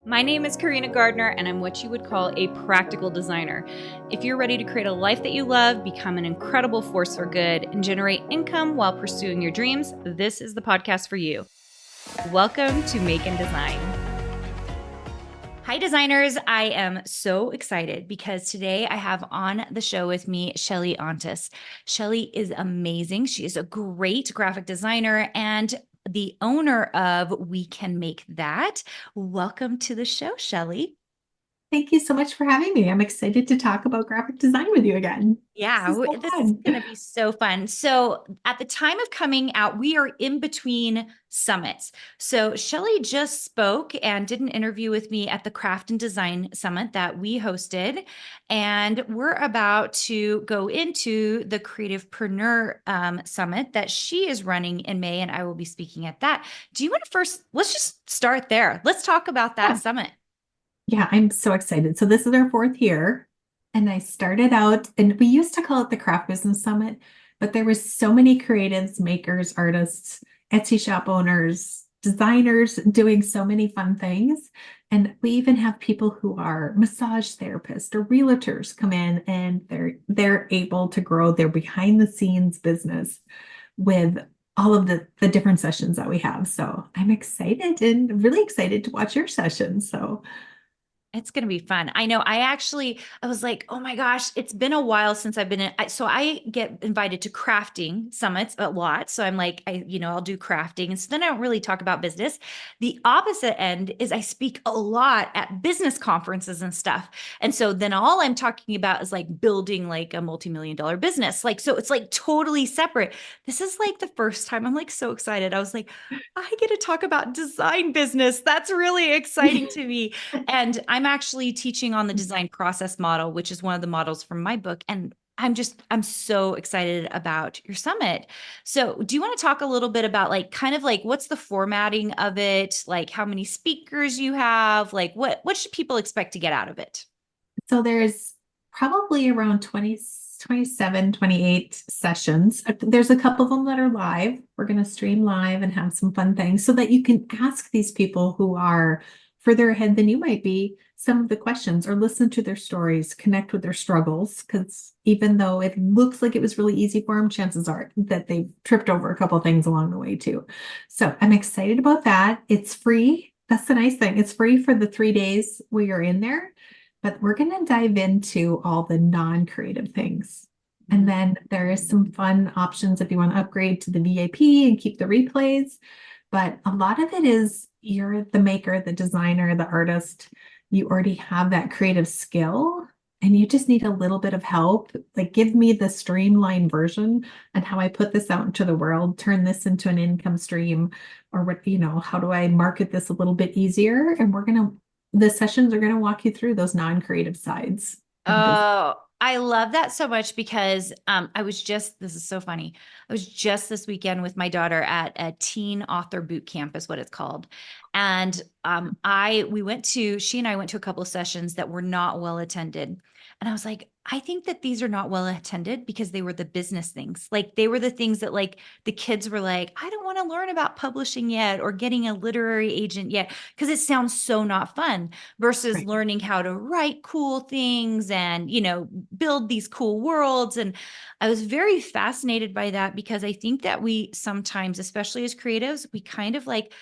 My name is Carina Gardner, and I'm what you would call a practical designer. If you're ready to create a life that you love, become an incredible force for good, and generate income while pursuing your dreams, this is the podcast for you. Welcome to Make and Design. Hi, designers. I am so excited because today I have on the show with me Chelly Ontis. Chelly is amazing. She is a great graphic designer and the owner of We Can Make That. Welcome to the show, Chelly. Thank you so much for having me. I'm excited to talk about graphic design with you again. This is so This is fun. going to be so fun. So, at the time of coming out, we are in between summits. So, Chelly just spoke and did an interview with me at the Craft and Design Summit that we hosted. And we're about to go into the Creativepreneur Summit that she is running in May, and I will be speaking at that. Do you want to first, let's just start there. Let's talk about that Yeah. summit. Yeah, I'm so excited. So this is our fourth year. And I started out, and we used to call it the Craft Business Summit, but there was so many creatives, makers, artists, Etsy shop owners, designers doing so many fun things. And we even have people who are massage therapists or realtors come in and they're able to grow their behind the scenes business with all of the different sessions that we have. So I'm excited and really excited to watch your sessions. So It's going to be fun. I know. I was like, oh my gosh, it's been a while since I've been in. So I get invited to crafting summits a lot. So I'm like, I'll do crafting. And so then I don't really talk about business. The opposite end is I speak a lot at business conferences and stuff. And so then all I'm talking about is like building like a multi-million-dollar business. Like, so it's like totally separate. This is like the first time I'm like so excited. I was like, I get to talk about design business. That's really exciting to me. And I'm actually teaching on the design process model, which is one of the models from my book. And I'm so excited about your summit. So, do you want to talk a little bit about like kind of like what's the formatting of it, like how many speakers you have, like what should people expect to get out of it? So there's probably around 20, 27, 28 sessions. There's a couple of them that are live. We're going to stream live and have some fun things so that you can ask these people who are further ahead than you might be some of the questions or listen to their stories, connect with their struggles. Because even though it looks like it was really easy for them, chances are that they've tripped over a couple of things along the way too. So I'm excited about that. It's free. That's the nice thing. It's free for the 3 days we are in there. But we're going to dive into all the non-creative things. And then there is some fun options if you want to upgrade to the VIP and keep the replays. But a lot of it is you're the maker, the designer, the artist. You already have that creative skill and you just need a little bit of help. Like, give me the streamlined version and how I put this out into the world, turn this into an income stream, or what, how do I market this a little bit easier? And the sessions are going to walk you through those non-creative sides of business. Oh, I love that so much because this is so funny. I was just this weekend with my daughter at a teen author boot camp, is what it's called. And she and I went to a couple of sessions that were not well attended. And I was like, I think that these are not well attended because they were the business things. Like they were the things that like the kids were like, I don't want to learn about publishing yet or getting a literary agent yet because it sounds so not fun versus Right. learning how to write cool things and, build these cool worlds. And I was very fascinated by that because I think that we sometimes, especially as creatives, we kind of like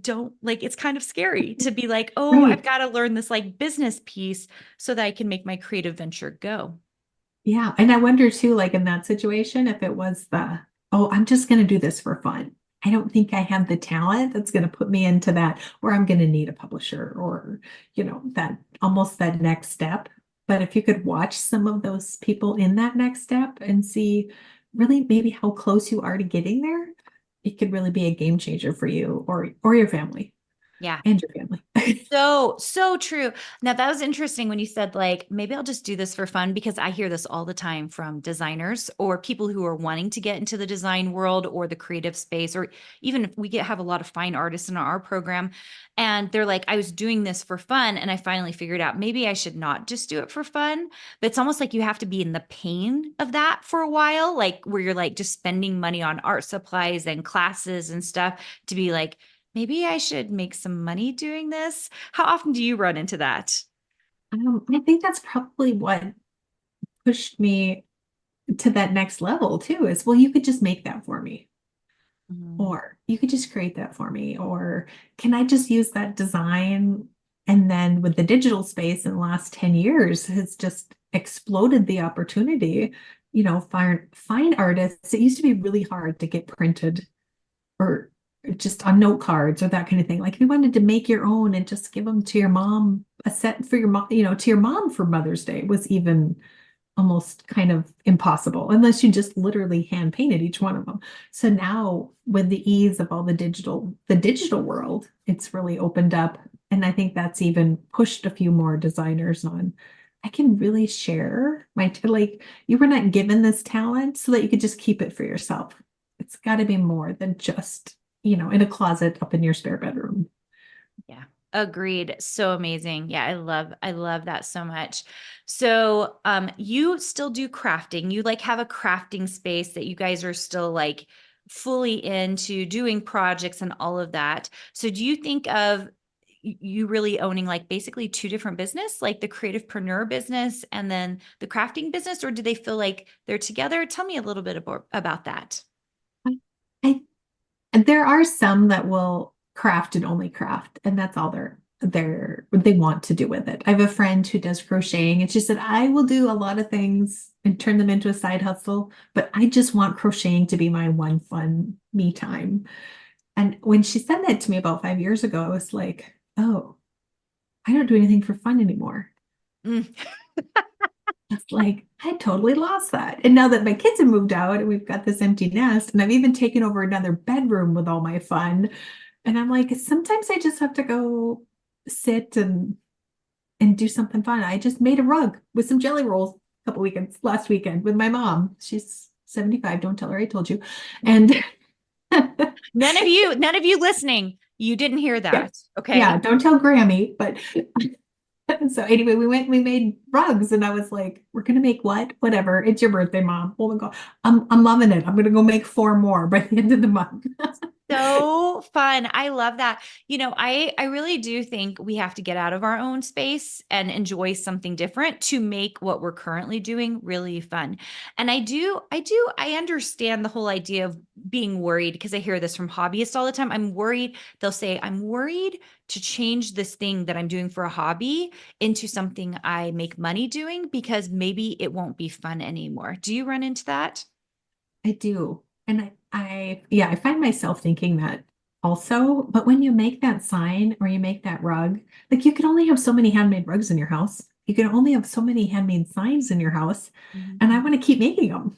don't like it's kind of scary to be like, oh, I've Right. got to learn this like business piece so that I can make my creative venture go. Yeah. And I wonder too, like in that situation, if it was oh, I'm just going to do this for fun. I don't think I have the talent that's going to put me into that, or I'm going to need a publisher or, that almost that next step. But if you could watch some of those people in that next step and see really maybe how close you are to getting there, it could really be a game changer for you or your family Yeah. and your family. So true. Now that was interesting when you said like maybe I'll just do this for fun because I hear this all the time from designers or people who are wanting to get into the design world or the creative space or even if have a lot of fine artists in our program and they're like I was doing this for fun and I finally figured out maybe I should not just do it for fun, but it's almost like you have to be in the pain of that for a while like where you're like just spending money on art supplies and classes and stuff to be like maybe I should make some money doing this. How often do you run into that? I think that's probably what pushed me to that next level too, is, well, you could just make that for me. Mhm. Or you could just create that for me. Or can I just use that design? And then with the digital space in the last 10 years has just exploded the opportunity. Fine artists. It used to be really hard to get printed or just on note cards or that kind of thing. Like if you wanted to make your own and just give them to your mom, a set for your mom, to your mom for Mother's Day was even almost kind of impossible unless you just literally hand painted each one of them. So now with the ease of all the digital world, it's really opened up. And I think that's even pushed a few more designers on. I can really share like you were not given this talent so that you could just keep it for yourself. It's got to be more than just, in a closet up in your spare bedroom. Yeah. Agreed. So amazing. Yeah, I love that so much. So, you still do crafting. You like have a crafting space that you guys are still like fully into doing projects and all of that. So, do you think of you really owning like basically two different business, like the creativepreneur business and then the crafting business, or do they feel like they're together? Tell me a little bit about that. I And there are some that will craft and only craft, and that's all they want to do with it. I have a friend who does crocheting, and she said, I will do a lot of things and turn them into a side hustle, but I just want crocheting to be my one fun me time. And when she said that to me about 5 years ago, I was like, oh, I don't do anything for fun anymore. Mm. It's like I totally lost that. And now that my kids have moved out and we've got this empty nest, and I've even taken over another bedroom with all my fun, and I'm like, sometimes I just have to go sit and do something fun. I just made a rug with some jelly rolls a couple weekends last weekend with my mom. She's 75. Don't tell her I told you. And None of you listening, you didn't hear yeah, that. yeah, Okay. don't tell Grammy, but so anyway, we made rugs, and I was like, we're gonna make what? Whatever. It's your birthday, Mom. Oh my God. I'm loving it. I'm gonna go make four more by the end of the month. So fun. I love that. I really do think we have to get out of our own space and enjoy something different to make what we're currently doing really fun. And I understand the whole idea of being worried because I hear this from hobbyists all the time. I'm worried. They'll say, I'm worried to change this thing that I'm doing for a hobby into something I make money doing because maybe it won't be fun anymore. Do you run into that? I do. And yeah, I find myself thinking that also. But when you make that sign or you make that rug, like you can only have so many handmade rugs in your house. You can only have so many handmade signs in your house. And I Mhm. want to keep making them.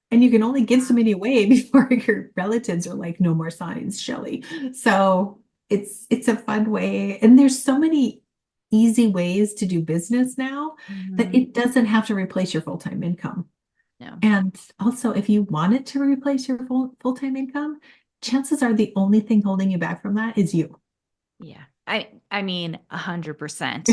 And you can only give so many away before your relatives are like, no more signs, Shelly. So it's a fun way. And there's so many easy ways to do business now that Mhm. it doesn't have to replace your full-time income. No. And also, if you want it to replace your full-time income, chances are the only thing holding you back from that is you. Yeah. I mean 100%.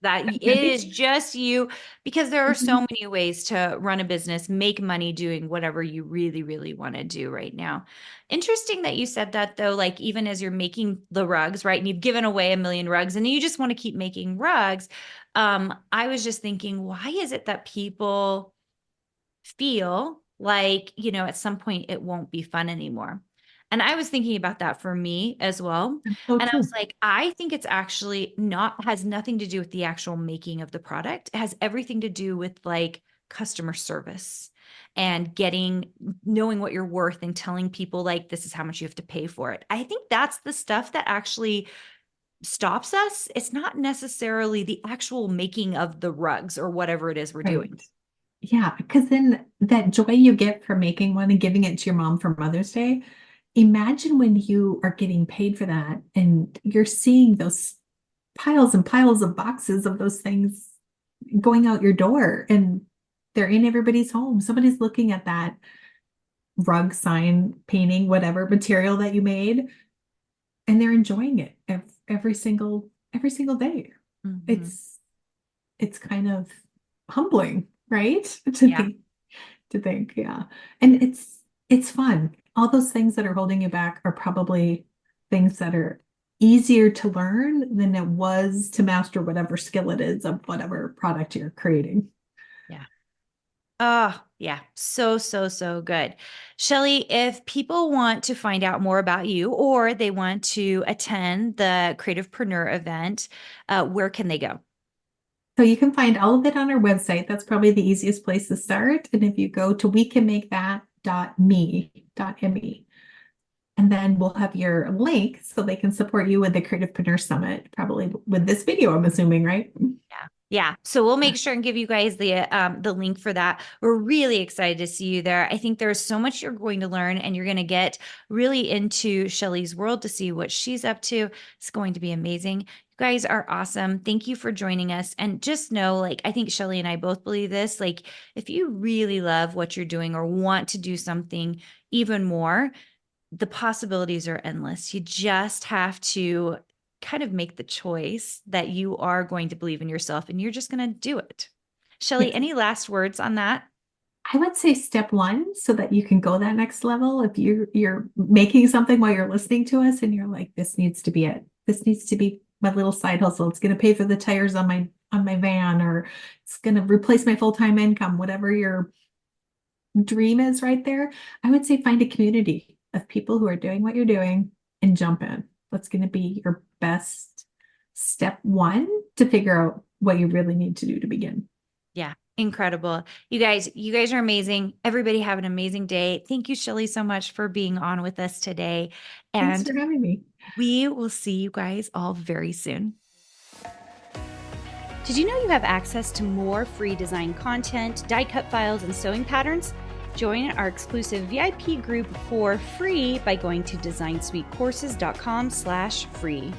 That it is just you because there are so many ways to run a business, make money doing whatever you really, really want to do right now. Interesting that you said that though, like even as you're making the rugs, right? And you've given away a million rugs and you just want to keep making rugs. I was just thinking, why is it that people feel like, at some point it won't be fun anymore. And I was thinking about that for me as well. So And I was true. like, I think it's actually has nothing to do with the actual making of the product. It has everything to do with like customer service and knowing what you're worth and telling people like this is how much you have to pay for it. I think that's the stuff that actually stops us. It's not necessarily the actual making of the rugs or whatever it is we're Right. doing. Yeah, because then that joy you get from making one and giving it to your mom for Mother's Day, imagine when you are getting paid for that and you're seeing those piles and piles of boxes of those things going out your door and they're in everybody's home. Somebody's looking at that rug, sign, painting, whatever material that you made, and they're enjoying it every single day. Mhm. It's kind of humbling, right? Yeah. To think, yeah. Yeah. And it's fun. All those things that are holding you back are probably things that are easier to learn than it was to master whatever skill it is of whatever product you're creating. Yeah. Oh, yeah. So, so, so good. Chelly, if people want to find out more about you or they want to attend the Creativepreneur event, where can they go? So you can find all of it on our website. That's probably the easiest place to start. And if you go to wecanmakethat.me, and then we'll have your link so they can support you with the Creativepreneur Summit, probably with this video, I'm assuming, right? Yeah. Yeah. So we'll make sure and give you guys the link for that. We're really excited to see you there. I think there's so much you're going to learn and you're going to get really into Chelly's world to see what she's up to. It's going to be amazing. You guys are awesome. Thank you for joining us. And just know, like, I think Chelly and I both believe this. Like, if you really love what you're doing or want to do something even more, the possibilities are endless. You just have to kind of make the choice that you are going to believe in yourself and you're just going to do it. Chelly, Yes. any last words on that? I would say step one, so that you can go that next level. If you're making something while you're listening to us and you're like, this needs to be it. This needs to be my little side hustle. It's going to pay for the tires on my van, or it's going to replace my full-time income, whatever your dream is right there. I would say find a community of people who are doing what you're doing and jump in. That's going to be your best step one to figure out what you really need to do to begin. Yeah, incredible. You guys are amazing. Everybody have an amazing day. Thank you, Chelly, so much for being on with us today. Thanks And for having me. we will see you guys all very soon. Did you know you have access to more free design content, die cut files, and sewing patterns? Join our exclusive VIP group for free by going to designsweetcourses.com/free.